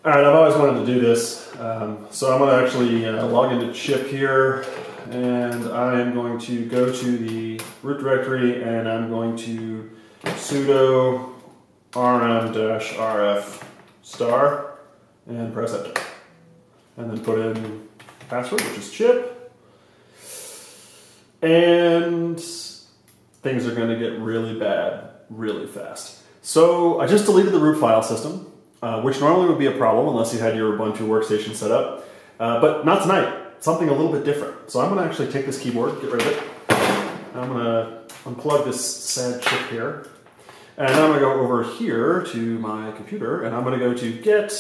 All right, I've always wanted to do this, so I'm going to actually log into C.H.I.P here, and I am going to go to the root directory, and I'm going to sudo rm-rf star and press enter, and then put in password, which is C.H.I.P, and things are going to get really bad really fast. So I just deleted the root file system. Which normally would be a problem unless you had your Ubuntu workstation set up, but not tonight. Something a little bit different. So I'm going to actually take this keyboard, get rid of it. I'm going to unplug this sad chip here, and I'm going to go over here to my computer, and I'm going to go to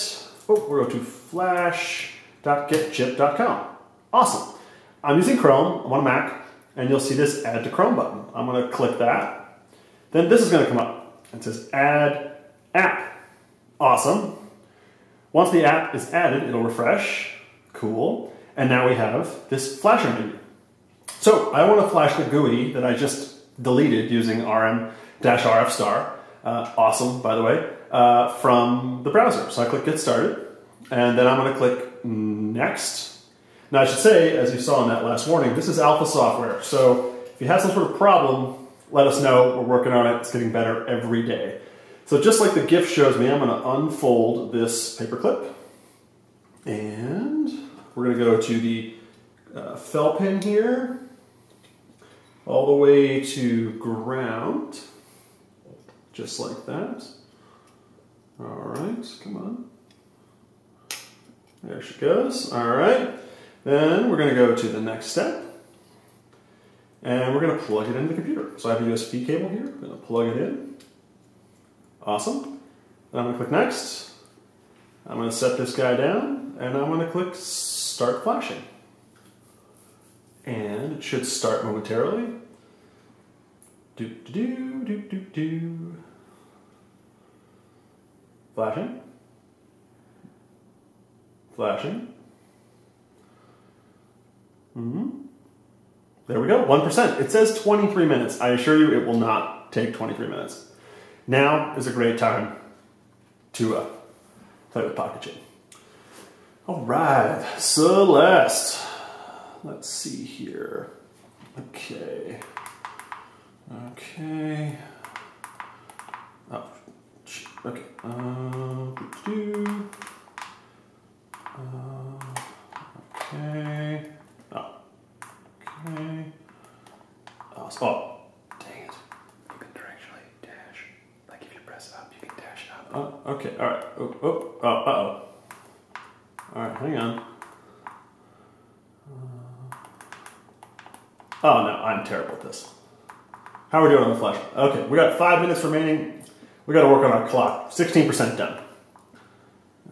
we're going to flash.getchip.com. Awesome. I'm using Chrome. I'm on a Mac, and you'll see this Add to Chrome button. I'm going to click that. Then this is going to come up. It says Add App. Awesome. Once the app is added, it'll refresh. Cool. And now we have this flasher menu. So I want to flash the GUI that I just deleted using rm-rf star. Awesome, by the way, from the browser. So I click Get Started, and then I'm going to click Next. Now I should say, as you saw in that last warning, this is alpha software. So if you have some sort of problem, let us know. We're working on it. It's getting better every day. So just like the GIF shows me, I'm going to unfold this paperclip, and we're going to go to the fell pin here, all the way to ground, just like that. All right, come on. There she goes. All right, then we're going to go to the next step, and we're going to plug it into the computer. So I have a USB cable here. I'm going to plug it in. Awesome. Then I'm going to click Next. I'm going to set this guy down, and I'm going to click Start Flashing. And it should start momentarily. Do. Flashing. Flashing. There we go, 1%. It says 23 minutes. I assure you it will not take 23 minutes. Now is a great time to play with Pocket Chain. All right, Celeste. Let's see here. Okay. Okay. Oh, okay. Okay. Oh. Okay. Oh. Okay, all right. Uh-oh. All right, hang on. Oh, no, I'm terrible at this. How are we doing on the flash? Okay, we got 5 minutes remaining. We got to work on our clock. 16% done.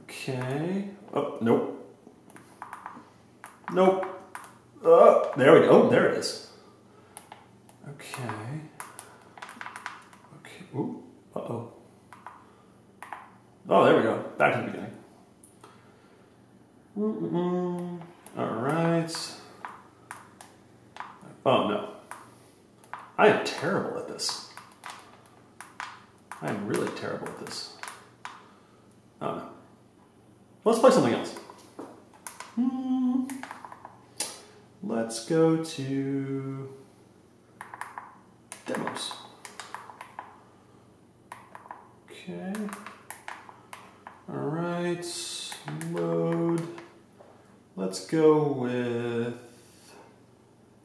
Okay. Oh, nope. Nope. Oh, there we go. Oh, there it is. Okay. Okay. Ooh. Uh-oh. Oh, there we go. Back to the beginning. All right. Oh, no. I am terrible at this. I am really terrible at this. Oh, no. Let's play something else. Let's go to demos. Okay. All right, load. Let's go with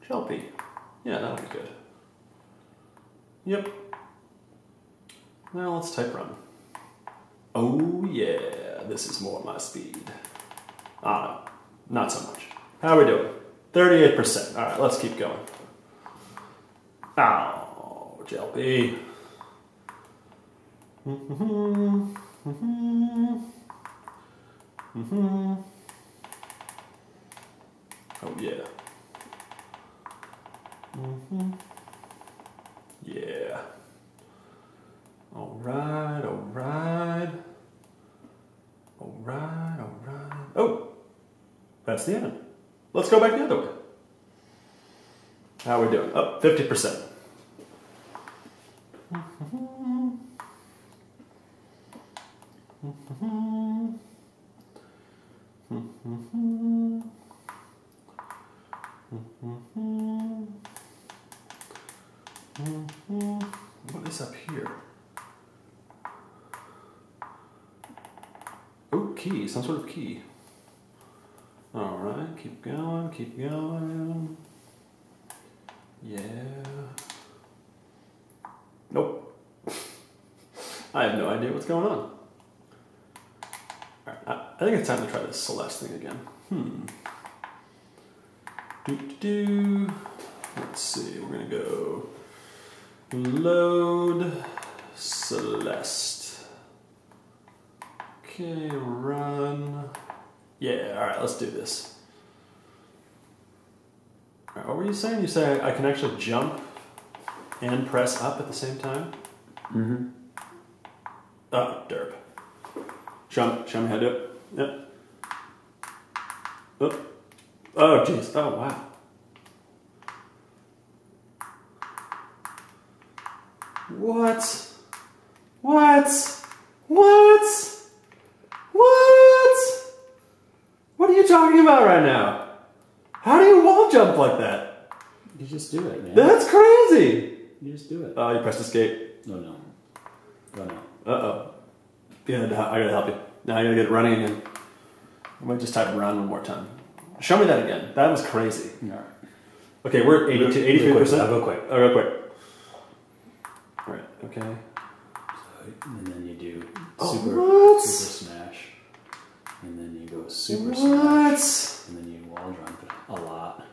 C.H.I.P. Yeah, that'll be good. Yep. Now let's type run. Oh yeah, this is more my speed. Ah, no, not so much. How are we doing? 38%. All right, let's keep going. Oh, C.H.I.P. Oh yeah. Yeah. All right. Oh, that's the end. Let's go back the other way. How are we doing? Up 50%. What is up here? Oh, key, some sort of key. All right, keep going, keep going. Yeah. Nope. I have no idea what's going on. All right, I think it's time to try this Celeste thing again. Let's see, we're gonna go load Celeste. Okay, run. Yeah, all right, let's do this. All right, what were you saying? You say I can actually jump and press up at the same time? Mm-hmm. Oh, derp. Show me how to do it. Yep. Oh, jeez. Oh, wow. What? What? What are you talking about right now? How do you wall jump like that? You just do it, man. That's crazy. You just do it. Oh, you pressed escape. No. Oh, no. Uh-oh. Yeah, I gotta help you. Now I gotta get it running again. I might just type run one more time. Show me that again. That was crazy. All right. Okay, we're at 83%. I'll go quick. Oh, real quick. All right, okay. And then you do Super smash. And then you go super What? smash. And then you wall jump a lot.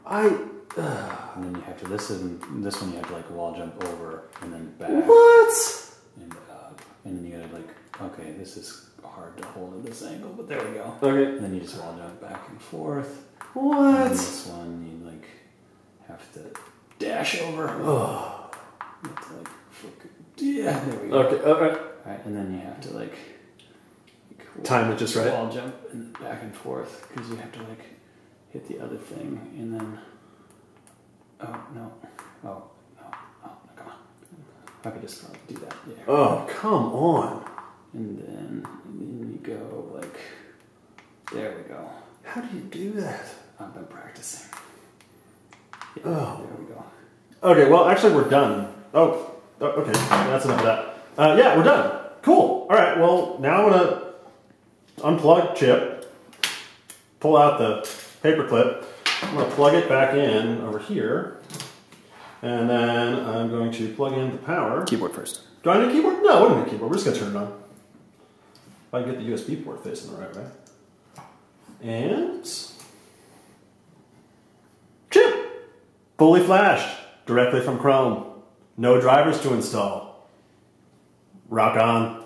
And then you have to this one you have to like wall jump over and then back. What? And up. And then you gotta like, okay, this is hard to hold at this angle, but there we go. Okay. And then you just wall jump back and forth. What? And then this one you like have to dash over. Oh. You have to like yeah, there we go. Okay, alright. Alright, and then you have to like time it just right. Wall jump and back and forth because you have to like hit the other thing and then come on. I could just probably do that. Yeah. Oh, come on. And then you go like there we go. How do you do that? I've been practicing. Yeah, Oh. there we go. Okay, well actually we're done. Oh, okay, that's enough of that. Yeah, we're done. Cool. Alright, well now I'm gonna unplug Chip, pull out the paper clip. I'm going to plug it back in over here, and then I'm going to plug in the power. Keyboard first. Do I need a keyboard? No, I don't need a keyboard. We're just going to turn it on. If I can get the USB port facing the right way. And Chip! Fully flashed, directly from Chrome. No drivers to install. Rock on.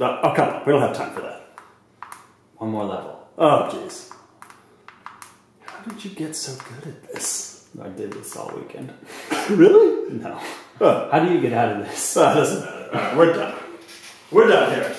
Oh, come on. We don't have time for that. One more level. Oh, jeez. How did you get so good at this? I did this all weekend. Really? No. Oh. How do you get out of this? Doesn't matter. All right, we're done. We're done here.